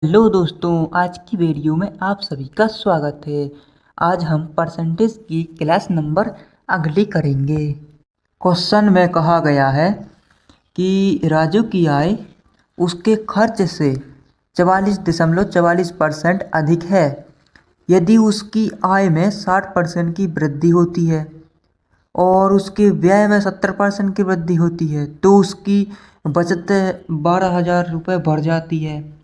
Hello दोस्तों, आज की वीडियो में आप सभी का स्वागत है। आज हम परसेंटेज की क्लास नंबर अगली करेंगे। क्वेश्चन में कहा गया है कि राजू की आय उसके खर्च से 44.44% अधिक है। यदि उसकी आय में 60% की वृद्धि होती है और उसके व्यय में 70% की वृद्धि होती है तो उसकी बचत 12,000 रुपये बढ़ जाती है।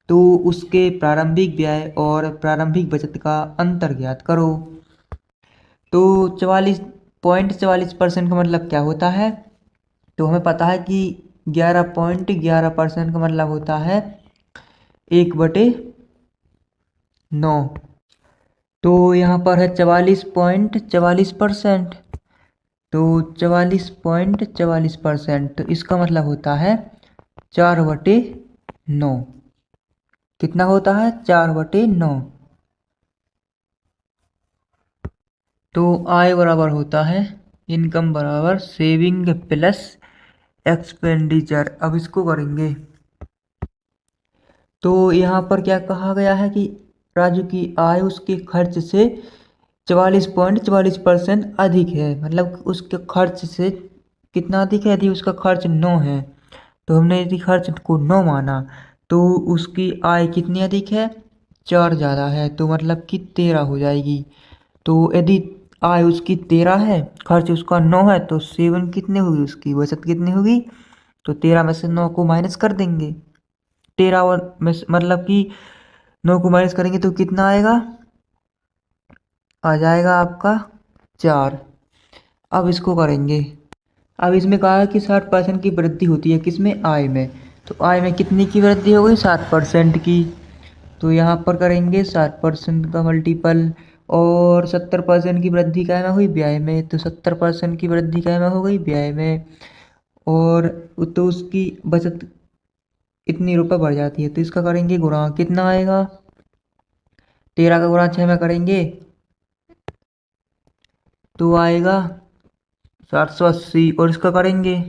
तो उसके प्रारंभिक व्यय और प्रारंभिक बचत का अंतर ज्ञात करो। तो 44.44% का मतलब क्या होता है? तो हमें पता है कि 11.11% का मतलब होता है 1/9। तो यहाँ पर है 44.44%। तो 44.44%, तो इसका मतलब होता है 4/9। कितना होता है? 4/9। तो आय बराबर होता है इनकम बराबर सेविंग प्लस एक्सपेंडिचर। अब इसको करेंगे तो यहाँ पर क्या कहा गया है कि राजू की आय उसके खर्च से 44.44% अधिक है। मतलब उसके खर्च से कितना अधिक है? यदि उसका खर्च 9 है तो हमने यदि खर्च को 9 माना तो उसकी आय कितनी अधिक है? 4 ज़्यादा है, तो मतलब कि 13 हो जाएगी। तो यदि आय उसकी 13 है, खर्च उसका 9 है, तो सेवन कितनी होगी? उसकी बचत कितनी होगी? तो 13 में से 9 को माइनस कर देंगे। 13 और में मतलब कि 9 को माइनस करेंगे तो कितना आएगा? आ जाएगा आपका 4। अब इसको करेंगे। अब इसमें कहा है कि 60% की वृद्धि होती है किसमें? आय में। तो आय में कितनी की वृद्धि हो गई? 60% की। तो यहाँ पर करेंगे 60% का मल्टीपल, और 70% की वृद्धि क्या में हुई? व्यय में। तो 70% की वृद्धि क्या में हो गई? व्यय में। और तो उसकी बचत इतनी रुपये बढ़ जाती है, तो इसका करेंगे गुणा। कितना आएगा? 13 का गुणा 6 में करेंगे तो आएगा 780, और इसका करेंगे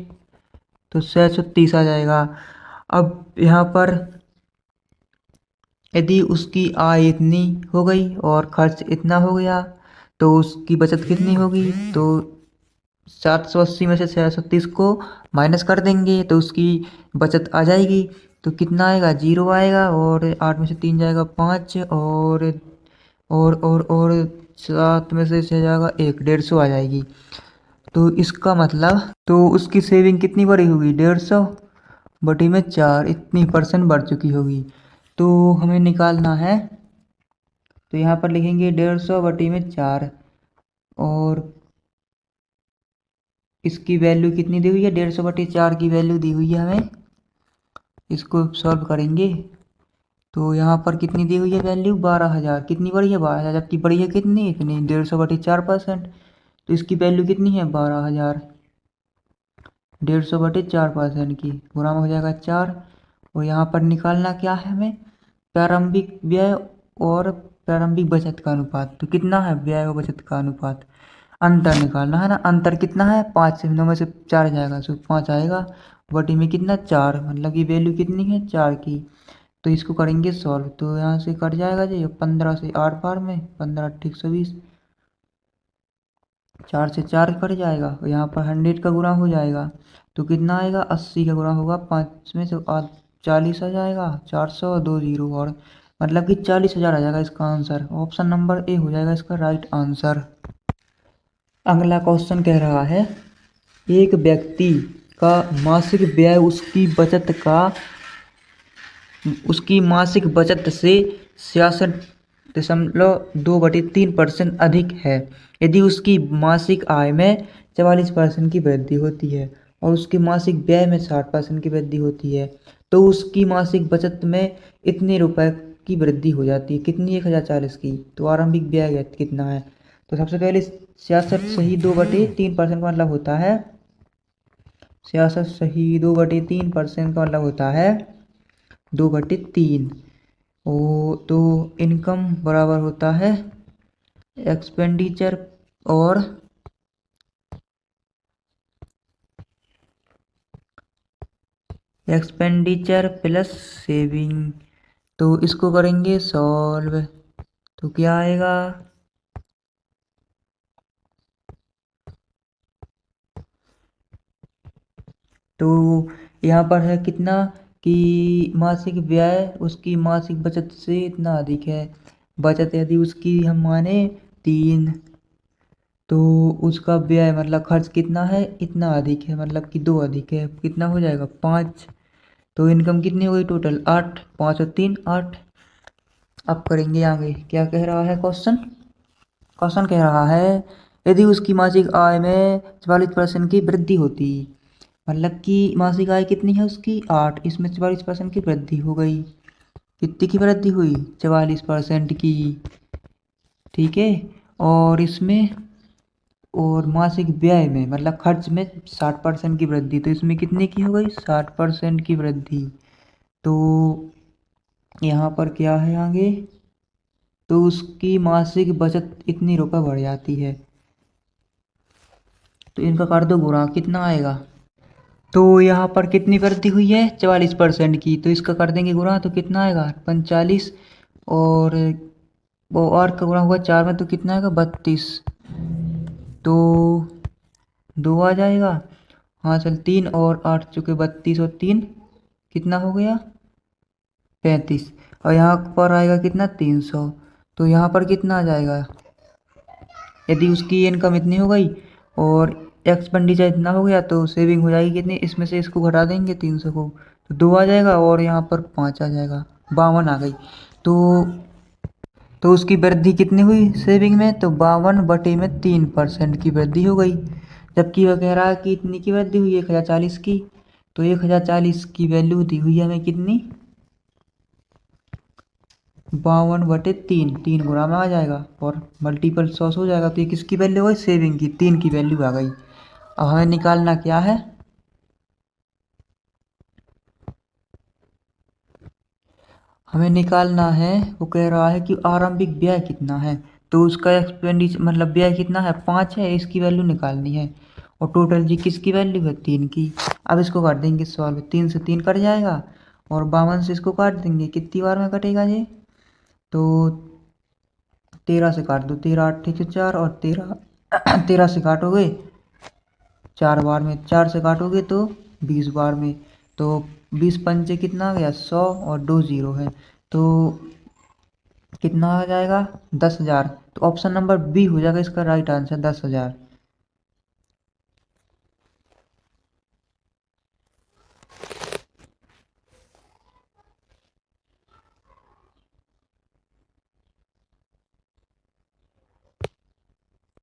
तो 630 आ जाएगा। अब यहाँ पर यदि उसकी आय इतनी हो गई और खर्च इतना हो गया तो उसकी बचत कितनी होगी? तो 780 में से 630 को माइनस कर देंगे तो उसकी बचत आ जाएगी। तो कितना आएगा? 0 आएगा, और 8 में से 3 जाएगा 5, और 7 में से 6 जाएगा 1, 150 आ जाएगी। तो इसका मतलब तो उसकी सेविंग कितनी बढ़ी होगी? 150 बटी में 4, इतनी परसेंट बढ़ चुकी होगी। तो हमें निकालना है, तो यहाँ पर लिखेंगे 150 बटी में 4, और इसकी वैल्यू कितनी दी हुई है? 150 बटी 4 की वैल्यू दी हुई है हमें। इसको सॉल्व करेंगे तो यहाँ पर कितनी दी हुई है वैल्यू? 12,000। कितनी बड़ी है? 12,000। जबकि बड़ी है कितनी? इतनी, 150 बटी 4%। तो इसकी वैल्यू कितनी है? 12,000। 150 बटे 4% की गुणा में हो जाएगा 4। और यहाँ पर निकालना क्या है हमें? प्रारंभिक व्यय और प्रारंभिक बचत का अनुपात। तो कितना है व्यय और बचत का अनुपात? अंतर निकालना है ना। अंतर कितना है? 5 से 9 में से 4 जाएगा तो 5 आएगा, बटी में कितना? 4। मतलब की वैल्यू कितनी है? 4 की। तो इसको करेंगे सॉल्व, तो यहाँ से कट जाएगा जी 15 से 8 बार में, 15 8 120, 4 से 4 कट जाएगा, और यहाँ पर 100 का गुणा हो जाएगा तो कितना आएगा? 80 का गुणा होगा 5 में से 40 आ जाएगा, 400 और 2 जीरो, और मतलब कि 40,000 आ जाएगा इसका आंसर। ऑप्शन नंबर ए हो जाएगा इसका राइट आंसर। अगला क्वेश्चन कह रहा है एक व्यक्ति का मासिक व्यय उसकी मासिक बचत से 66.2/3% अधिक है। यदि उसकी मासिक आय में 44% की वृद्धि होती है और उसके मासिक व्यय में 60% की वृद्धि होती है तो उसकी मासिक बचत में इतने रुपए की वृद्धि हो जाती है। कितनी? 1,040 की। तो आरंभिक व्यय कितना है? तो सबसे पहले 66 सही 2/3% का मतलब होता है 66 सही 2/3% का मतलब होता है 2/3। ओ तो इनकम बराबर होता है एक्सपेंडिचर और प्लस सेविंग। तो इसको करेंगे सॉल्व। तो क्या आएगा, तो यहाँ पर है कितना कि मासिक व्यय उसकी मासिक बचत से इतना अधिक है। बचत यदि उसकी हम माने 3, तो उसका व्यय मतलब खर्च कितना है, इतना अधिक है, मतलब कि 2 अधिक है, कितना हो जाएगा 5। तो इनकम कितनी हो गई टोटल 8, 5 और 3 8। अब करेंगे आगे, क्या कह रहा है क्वेश्चन। क्वेश्चन कह रहा है यदि उसकी मासिक आय में 44% की वृद्धि होती, मतलब कि मासिक आय कितनी है उसकी 8, इसमें 44% की वृद्धि हो गई। कितनी की वृद्धि हुई, 44% की। ठीक है, और इसमें और मासिक व्यय में मतलब खर्च में 60% की वृद्धि, तो इसमें कितने की हो गई 60% की वृद्धि। तो यहाँ पर क्या है आगे, तो उसकी मासिक बचत इतनी रुपए बढ़ जाती है। तो इनका कर दो गुणा, कितना आएगा। तो यहाँ पर कितनी वृद्धि हुई है 44% की, तो इसका कर देंगे गुणा, तो कितना आएगा 45, और वो और का गुणा हुआ 4 में, तो कितना आएगा 32। तो 2 आ जाएगा। हाँ चल 3 और 8 चुके 32 और 3 कितना हो गया 35, और यहाँ पर आएगा कितना 300। तो यहाँ पर कितना आ जाएगा, यदि उसकी इनकम इतनी हो गई और एक्सपेंडिचर इतना हो गया, तो सेविंग हो जाएगी कितनी, इसमें से इसको घटा देंगे 300 को, तो 2 आ जाएगा, और यहाँ पर 5 आ जाएगा, 52 आ गई। तो उसकी वृद्धि कितनी हुई सेविंग में, तो 52/3% की वृद्धि हो गई। जबकि वह कह रहा है कि इतनी की वृद्धि हुई 1040 की, तो 1040 की वैल्यू दी हुई है हमें कितनी 52/3, 3 गुना में आ जाएगा और मल्टीपल सॉस हो जाएगा। तो ये किसकी वैल्यू हो गई, सेविंग की, 3 की वैल्यू आ गई। अब हमें निकालना क्या है, हमें निकालना है, वो कह रहा है कि आरंभिक व्यय कितना है, तो उसका एक्सपेंडिचर मतलब व्यय कितना है 5 है, इसकी वैल्यू निकालनी है। और टोटल जी किसकी वैल्यू है 3 की। अब इसको कर देंगे सॉल्व, 3 से 3 कट जाएगा, और 52 से इसको काट देंगे, कितनी बार में कटेगा ये, तो 13 से काट दो, 13 8 4, और 13 13 से काटोगे 4 बार में, 4 से काटोगे तो 20 बार में, तो 20 पंचे कितना आ गया 100, और 2 जीरो है, तो कितना आ जाएगा 10,000। तो ऑप्शन नंबर बी हो जाएगा इसका राइट आंसर 10,000।